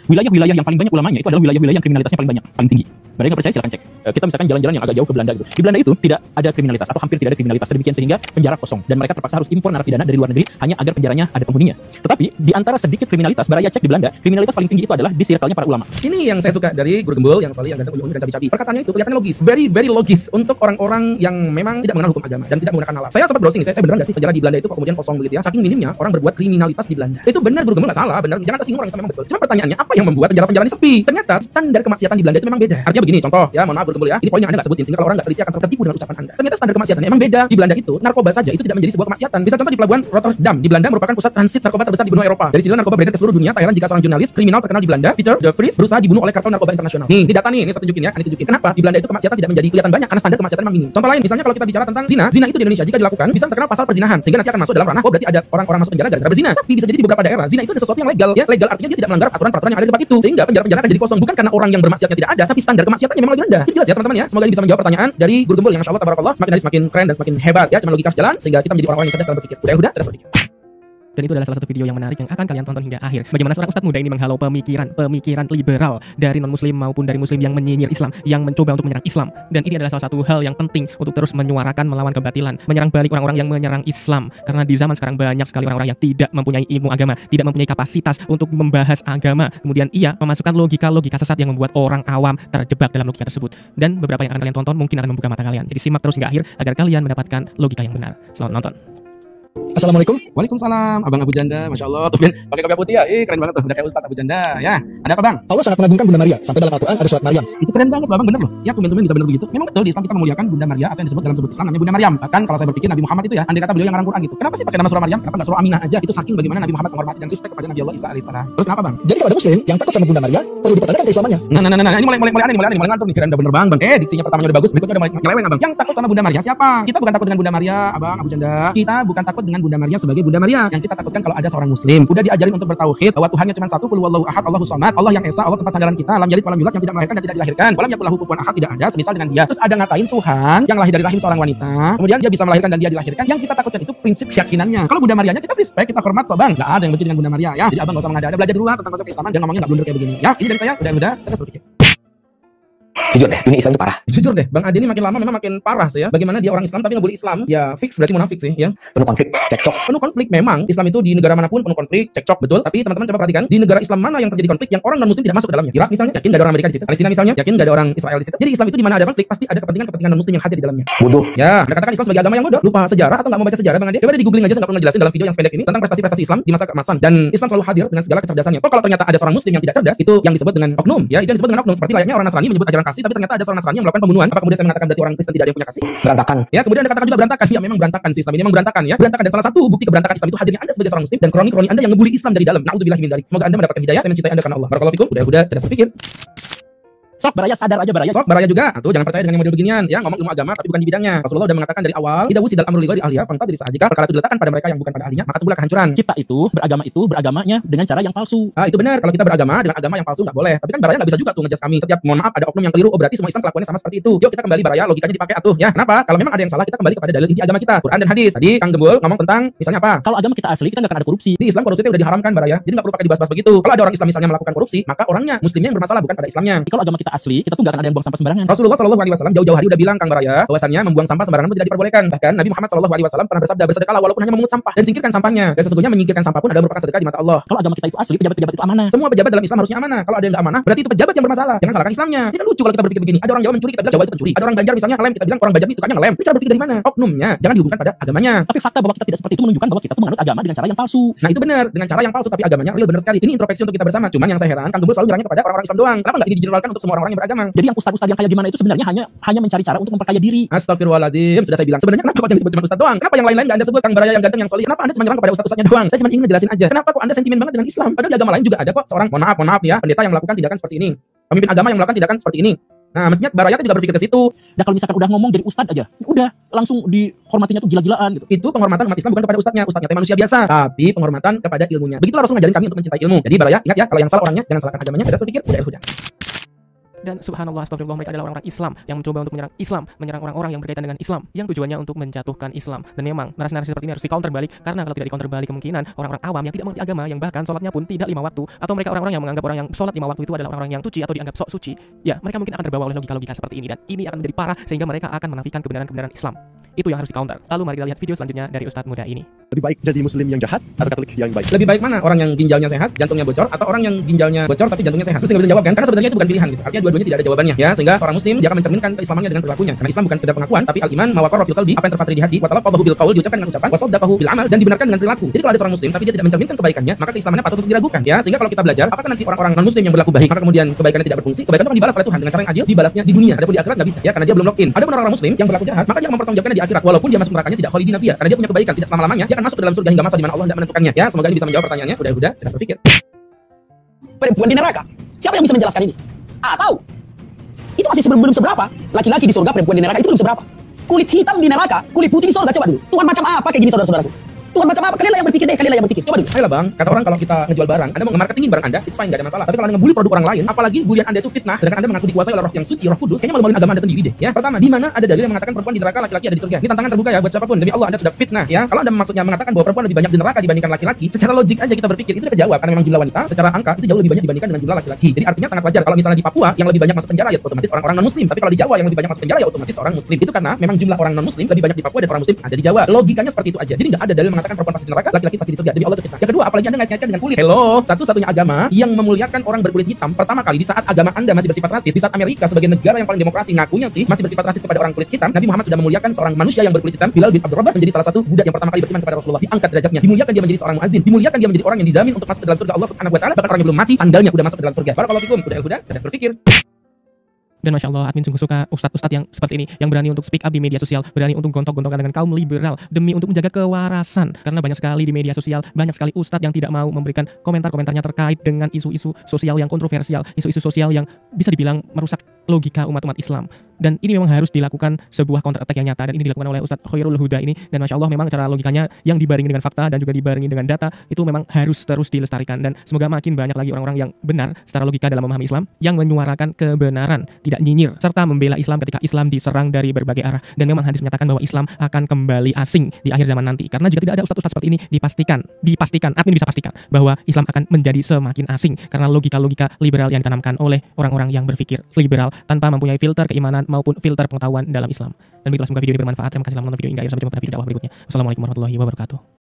Wilayah-wilayah yang paling banyak ulamanya itu adalah wilayah-wilayah yang kriminalitasnya paling banyak, paling tinggi. Barangkali nggak percaya silakan cek. Kita misalkan jalan-jalan yang agak jauh ke Belanda gitu. Di Belanda itu tidak ada kriminalitas atau hampir tidak ada kriminalitas, sedemikian sehingga penjara kosong dan mereka terpaksa harus impor narapidana dari luar negeri hanya agar penjaranya ada penghuninya. Tetapi di antara sedikit kriminalitas, Baraya cek di Belanda, kriminalitas paling tinggi itu adalah di circle-nya para ulama. Ini yang saya suka dari Guru Gembul yang selalu yang ganteng dan cabi-cabi. Perkataannya itu kelihatannya logis, very logis untuk orang-orang yang memang tidak mengenal hukum agama dan tidak menggunakan nalar. Saya sempat browsing, saya beneran nggak sih penjara di Belanda itu kok kemudian kosong begitu ya? Saking minimnya orang berbuat kriminalitas di Belanda. Itu benar Guru Gembul nggak salah, benar. Jangan tersinggung orang Islam memang betul. Cuma pertanyaannya apa yang membuat penjara-penjara ini sepi? Ternyata standar kemaksiatan di Belanda itu memang beda. Artinya begini, contoh ya, mohon maaf Guru Gembul ya. Ini poin yang Anda nggak sebutin sehingga kalau orang nggak teliti akan tertipu dengan ucapan Anda. Ternyata standar kemaksiatannya emang beda. Di Belanda itu narkoba saja itu tidak menjadi sebuah kemaksiatan. Bisa contoh di pelabuhan Rotterdam di Belanda merupakan pusat transit narkoba terbesar di benua Eropa. Dari sini narkoba beredar ke seluruh dunia. Tak heran jika seorang jurnalis kriminal terkenal di Belanda, Peter de Vries, berusaha dibunuh oleh kartel narkoba internasional. Nih, di data nih, ini saya tunjukin ya, ini tunjukin. Kenapa di Belanda itu kemaksiatan tidak menjadi kelihatan banyak karena standar kemaksiatan memang minim. Contoh lain, misalnya kalau kita bicara tentang zina itu di Indonesia jika dilakukan bisa terkenal pasal perzinahan sehingga nanti akan masuk dalam ranah berarti ada orang-orang masuk penjara gara-gara berzina. Tapi bisa jadi di beberapa daerah zina itu adalah sesuatu yang legal. Ya, legal artinya dia tidak melanggar aturan-peraturan yang ada di tempat itu. Sehingga penjara-penjara akan jadi kosong bukan karena orang yang bermaksiatnya tidak ada, tapi standar kemaksiatannya memang lebih rendah. Itu jelas ya teman-teman ya. Semoga ini bisa menjawab pertanyaan dari Guru Gembul yang masyaallah tabarakallah semakin hari semakin keren dan semakin hebat ya, cuma logika sejalan sehingga kita menjadi orang-orang yang cerdas dalam berpikir. Udah cerdas berpikir. Dan itu adalah salah satu video yang menarik yang akan kalian tonton hingga akhir. Bagaimana seorang ustadz muda ini menghalau pemikiran liberal dari non-muslim maupun dari muslim yang menyinyir Islam, yang mencoba untuk menyerang Islam. Dan ini adalah salah satu hal yang penting untuk terus menyuarakan melawan kebatilan, menyerang balik orang-orang yang menyerang Islam. Karena di zaman sekarang banyak sekali orang-orang yang tidak mempunyai ilmu agama, tidak mempunyai kapasitas untuk membahas agama. Kemudian ia memasukkan logika-logika sesat yang membuat orang awam terjebak dalam logika tersebut. Dan beberapa yang akan kalian tonton mungkin akan membuka mata kalian. Jadi simak terus hingga akhir agar kalian mendapatkan logika yang benar. Selamat nonton. Assalamualaikum. Waalaikumsalam. Abang Abu Janda, masya Allah. Tuh Ben, pakai kopiah putih ya. Keren banget tuh. Udah kayak Ustadz Abu Janda. Ya, ada apa bang? Allah sangat mengagungkan Bunda Maria. Sampai dalam Al-Quran ada surat Maryam. Itu keren banget, Bang. Bener loh. Ya, tumben-tumben bisa bener begitu. Memang betul di Islam kita memuliakan Bunda Maria. Apa yang disebut dalam sebut Islam namanya Bunda Maryam. Bahkan kalau saya berpikir Nabi Muhammad itu ya, andai kata beliau yang ngarang Quran gitu. Kenapa sih pakai nama surah Maryam? Kenapa nggak surah Aminah aja? Itu saking bagaimana Nabi Muhammad menghormati dan respect kepada Nabi Allah Isa alaihissalam. Terus kenapa bang? Jadi kalau ada muslim yang takut sama Bunda Maria, perlu dipertanyakan keislamannya. Nah, ini mulai ngantuk nih. Keren udah bener bang. Diksinya pertamanya udah bagus, berikutnya udah mulai nyeleweng abang. Yang takut sama Bunda Maria siapa? Kita bukan takut dengan Bunda Maria, Abang Abu Janda. Kita bukan takut dengan Bunda Maria sebagai Bunda Maria. Yang kita takutkan kalau ada seorang muslim udah diajarin untuk bertauhid bahwa Tuhannya cuma satu, qul huwallahu ahad, Allahus samad, Allah yang esa, Allah tempat sandaran kita, lam yalid walam yulad, yang tidak melahirkan dan tidak dilahirkan, walam yakul lahu kufuwan ahad, tidak ada semisal dengan dia. Terus ada ngatain Tuhan yang lahir dari rahim seorang wanita, kemudian dia bisa melahirkan dan dia dilahirkan. Yang kita takutkan itu prinsip keyakinannya. Kalau Bunda Marianya kita respect, kita hormat kok bang. Nggak ada yang benci dengan Bunda Maria ya. Jadi abang nggak usah mengada-ada, belajar dulu lah tentang konsep keislaman dan ngomongnya nggak blunder kayak begini. Ya, ini dari saya udah cerdas berpikir. Jujur deh, dunia Islam itu parah. Jujur deh, Bang Adi ini makin lama memang makin parah sih ya. Bagaimana dia orang Islam tapi ngebully Islam? Ya fix berarti munafik sih ya. Penuh konflik, cekcok. Penuh konflik memang. Islam itu di negara manapun penuh konflik, cekcok betul. Tapi teman-teman coba perhatikan di negara Islam mana yang terjadi konflik yang orang non muslim tidak masuk ke dalamnya. Irak misalnya, yakin gak ada orang Amerika di situ. Palestina misalnya, yakin gak ada orang Israel di situ. Jadi Islam itu di mana ada konflik pasti ada kepentingan non muslim yang hadir di dalamnya. Bodoh. Ya, Anda katakan Islam sebagai agama yang bodoh. Lupa sejarah atau nggak mau baca sejarah Bang Adi? Coba di googling aja, saya nggak perlu ngejelasin dalam video yang sependek ini tentang prestasi-prestasi Islam di masa keemasan. Dan Islam selalu hadir dengan segala kecerdasannya. Kalau ternyata ada seorang muslim yang tidak cerdas, itu yang disebut dengan oknum. Ya, itu yang disebut dengan oknum. Seperti layaknya orang Nasrani menyebut ajaran kasih, tapi ternyata ada seorang Nasrani yang melakukan pembunuhan. Apa kemudian saya mengatakan berarti orang Kristen tidak ada yang punya kasih? Berantakan. Ya, kemudian Anda katakan juga berantakan. Ya, memang berantakan sih Islam ini memang berantakan ya. Berantakan dan salah satu bukti keberantakan Islam itu hadirnya Anda sebagai seorang muslim dan kroni-kroni Anda yang ngebully Islam dari dalam. Na'udzubillahi min dzalik. Semoga Anda mendapatkan hidayah. Saya mencintai Anda karena Allah. Barakallahu fikum. Udah cerdas berpikir. Sok Baraya sadar aja Baraya. Sok Baraya juga. Tuh jangan percaya dengan yang model beginian. Ya ngomong ilmu agama tapi bukan di bidangnya. Rasulullah udah mengatakan dari awal, "Idza wusidal amru li ghairi ahliha fantadri sa'a." Jika perkara itu diletakkan pada mereka yang bukan pada ahlinya, maka tunggulah kehancuran. Kita itu beragamanya dengan cara yang palsu. Itu benar. Kalau kita beragama dengan agama yang palsu nggak boleh. Tapi kan Baraya nggak bisa juga tuh ngejas kami. Setiap mohon maaf ada oknum yang keliru. Oh berarti semua Islam kelakuannya sama seperti itu. Yuk kita kembali Baraya, logikanya dipakai atuh. Ya kenapa? Kalau memang ada yang salah kita kembali kepada dalil inti agama kita, Quran dan hadis. Tadi Kang Gembul ngomong tentang misalnya apa? Kalau agama kita asli kita nggak akan ada korupsi. Di Islam korupsi itu udah diharamkan Baraya. Jadi nggak perlu pakai dibahas-bahas begitu. Kalau ada orang Islam misalnya melakukan korupsi, maka orangnya muslimnya yang bermasalah bukan pada Islamnya. Kalau agama kita asli, kita tuh nggak akan ada yang buang sampah sembarangan. Rasulullah Shallallahu Alaihi Wasallam jauh-jauh hari udah bilang Kang Baraya bahwasannya membuang sampah sembarangan itu tidak diperbolehkan. Bahkan Nabi Muhammad Shallallahu Alaihi Wasallam pernah bersabda bersedekahlah walaupun hanya memungut sampah dan singkirkan sampahnya. Dan sesungguhnya menyingkirkan sampah pun adalah merupakan sedekah di mata Allah. Kalau agama kita itu asli, pejabat-pejabat itu amanah. Semua pejabat dalam Islam harusnya amanah. Kalau ada yang nggak amanah, berarti itu pejabat yang bermasalah. Jangan salahkan Islamnya. Ini kan lucu kalau kita berpikir begini. Ada orang Jawa mencuri, kita bilang Jawa itu pencuri. Ada orang Banjar misalnya ngelem, kita bilang orang Banjar itu tukangnya ngelem. Ini cara berpikir dari mana? Oknumnya. Jangan dihubungkan pada agamanya. Tapi fakta bahwa kita tidak seperti itu menunjukkan bahwa kita tuh menganut agama dengan cara yang palsu. Nah itu benar, dengan cara yang palsu tapi agamanya real benar sekali. Ini introspeksi untuk kita bersama. Cuman yang saya heran, Kang Gembul selalu nyerangnya kepada orang-orang Islam doang. Kenapa nggak digeneralkan untuk semua orang yang beragama? Jadi yang ustadz-ustadz yang kayak gimana itu sebenarnya hanya mencari cara untuk memperkaya diri. Astagfirullahaladzim, sudah saya bilang. Sebenarnya kenapa kok yang disebut cuma ustadz doang? Kenapa yang lain-lain nggak Anda sebut? Kang Baraya yang ganteng yang solih. Kenapa Anda cuma nyerang kepada ustadz-ustadznya doang? Saya cuma ingin ngejelasin aja. Kenapa kok Anda sentimen banget dengan Islam? Padahal di agama lain juga ada kok seorang mohon maaf ya, pendeta yang melakukan tindakan seperti ini. Pemimpin agama yang melakukan tindakan seperti ini. Nah, mestinya Baraya juga berpikir ke situ. Dan kalau misalkan udah ngomong jadi ustadz aja, udah langsung dihormatinya tuh gila-gilaan gitu. Itu penghormatan umat Islam bukan kepada ustadznya. Ustadznya itu manusia biasa, tapi penghormatan kepada ilmunya. Begitulah Rasul ngajarin kami untuk mencintai ilmu. Jadi Baraya, ingat ya, kalau yang salah orangnya, jangan salahkan agamanya. Cerdas berpikir, udah. Dan subhanallah, astagfirullah, mereka adalah orang-orang Islam yang mencoba untuk menyerang Islam, menyerang orang-orang yang berkaitan dengan Islam, yang tujuannya untuk menjatuhkan Islam. Dan memang narasi-narasi seperti ini harus di-counter balik, karena kalau tidak di-counter balik kemungkinan orang-orang awam yang tidak mengerti agama, yang bahkan sholatnya pun tidak 5 waktu, atau mereka orang-orang yang menganggap orang yang sholat 5 waktu itu adalah orang-orang yang suci atau dianggap sok suci, ya mereka mungkin akan terbawa oleh logika-logika seperti ini, dan ini akan menjadi parah sehingga mereka akan menafikan kebenaran-kebenaran Islam. Itu yang harus di-counter. Lalu mari kita lihat video selanjutnya dari Ustadz muda ini. Lebih baik jadi muslim yang jahat atau Katolik yang baik? Lebih baik mana? Orang yang ginjalnya sehat, jantungnya bocor, atau orang yang ginjalnya bocor tapi jantungnya sehat? Terus nggak bisa jawab kan? Karena sebenarnya itu bukan pilihan gitu. Artinya dua-duanya tidak ada jawabannya ya. Sehingga seorang muslim dia akan mencerminkan keislamannya dengan perilakunya. Karena Islam bukan sekedar pengakuan, tapi al-iman ma waqara fil qalbi, apa yang terpatri di hati, wa talaffazahu bil qaul, diucapkan dengan ucapan, wa saddaqahu bil amal, dan dibenarkan dengan perilaku. Jadi kalau ada seorang muslim tapi dia tidak mencerminkan kebaikannya, maka keislamannya patut untuk diragukan ya. Sehingga kalau kita belajar, apakah nanti orang-orang non muslim yang berlaku baik, maka kemudian kebaikannya tidak berfungsi? Kebaikan itu akan dibalas oleh Tuhan dengan cara yang adil, dibalasnya di dunia. Adapun di akhirat nggak bisa ya, karena dia belum login. Ada orang-orang muslim yang berlaku jahat, maka dia mempertanggungjawabkannya di akhirat, walaupun dia masuk nerakanya tidak khalidina fiha, karena dia punya kebaikan tidak selama-lamanya, dia akan masuk ke dalam surga hingga masa di mana Allah tidak menentukannya. Ya, semoga ini bisa menjawab pertanyaannya. Udah, cerdas berpikir. Perempuan di neraka. Siapa yang bisa menjelaskan ini? Tahu. Itu masih belum seberapa. Laki-laki di surga, perempuan di neraka itu belum seberapa. Kulit hitam di neraka, kulit putih di surga, coba dulu. Tuhan macam apa kayak gini saudara-saudaraku? Tuhan macam apa? Kalian yang berpikir deh, kalian yang berpikir. Coba dulu. Ayolah bang, kata orang kalau kita ngejual barang, Anda mau nge-marketingin barang Anda, it's fine, gak ada masalah. Tapi kalau Anda ngebully produk orang lain, apalagi bulian Anda itu fitnah, sedangkan Anda mengaku dikuasai oleh roh yang suci, roh kudus, kayaknya malu-maluin agama Anda sendiri deh. Ya, pertama, di mana ada dalil yang mengatakan perempuan di neraka, laki-laki ada di surga? Ini tantangan terbuka ya buat siapapun. Demi Allah, Anda sudah fitnah ya. Kalau Anda maksudnya mengatakan bahwa perempuan lebih banyak di neraka dibandingkan laki-laki, secara logik aja kita berpikir itu kejawab karena memang jumlah wanita secara angka itu jauh lebih banyak dibandingkan dengan jumlah laki-laki. Jadi artinya sangat wajar kalau misalnya di Papua yang lebih banyak masuk penjara ya otomatis orang-orang non-muslim. Tapi kalau di Jawa yang lebih banyak masuk penjara ya otomatis orang muslim. Itu karena memang jumlah orang non-muslim lebih banyak di Papua dan orang muslim ada di Jawa. Logikanya seperti itu aja. Jadi nggak ada dalil mengatakan perempuan pasti di neraka, laki-laki pasti di surga. Demi Allah itu fitnah. Yang kedua, apalagi Anda ngait-ngaitkan dengan kulit. Hello, satu-satunya agama yang memuliakan orang berkulit hitam pertama kali di saat agama Anda masih bersifat rasis. Di saat Amerika sebagai negara yang paling demokrasi ngakunya sih masih bersifat rasis kepada orang kulit hitam, Nabi Muhammad sudah memuliakan seorang manusia yang berkulit hitam, Bilal bin Abdul Rabah, menjadi salah satu budak yang pertama kali beriman kepada Rasulullah. Diangkat derajatnya, dimuliakan dia menjadi seorang muazin, dimuliakan dia menjadi orang yang dijamin untuk masuk ke dalam surga Allah Subhanahu wa taala. Bahkan orang yang belum mati sandalnya udah masuk ke dalam surga. Barakallahu fikum. Udah, cerdas berpikir. Dan Masya Allah, admin sungguh suka ustadz-ustadz yang seperti ini, yang berani untuk speak up di media sosial, berani untuk gontok-gontokan dengan kaum liberal, demi untuk menjaga kewarasan. Karena banyak sekali di media sosial, banyak sekali ustadz yang tidak mau memberikan komentar-komentarnya terkait dengan isu-isu sosial yang kontroversial, isu-isu sosial yang bisa dibilang merusak logika umat-umat Islam. Dan ini memang harus dilakukan sebuah counter attack yang nyata, dan ini dilakukan oleh Ustadz Khairul Huda ini. Dan Masya Allah, memang cara logikanya yang dibarengi dengan fakta dan juga dibarengi dengan data itu memang harus terus dilestarikan. Dan semoga makin banyak lagi orang-orang yang benar secara logika dalam memahami Islam, yang menyuarakan kebenaran, tidak nyinyir, serta membela Islam ketika Islam diserang dari berbagai arah. Dan memang hadis menyatakan bahwa Islam akan kembali asing di akhir zaman nanti. Karena jika tidak ada ustadz-ustadz seperti ini, dipastikan, admin bisa pastikan bahwa Islam akan menjadi semakin asing karena logika-logika liberal yang ditanamkan oleh orang-orang yang berpikir liberal tanpa mempunyai filter keimanan maupun filter pengetahuan dalam Islam. Dan begitulah, semoga video ini bermanfaat. Terima kasih telah menonton video hingga akhir. Sampai jumpa pada video dakwah berikutnya. Wassalamualaikum warahmatullahi wabarakatuh.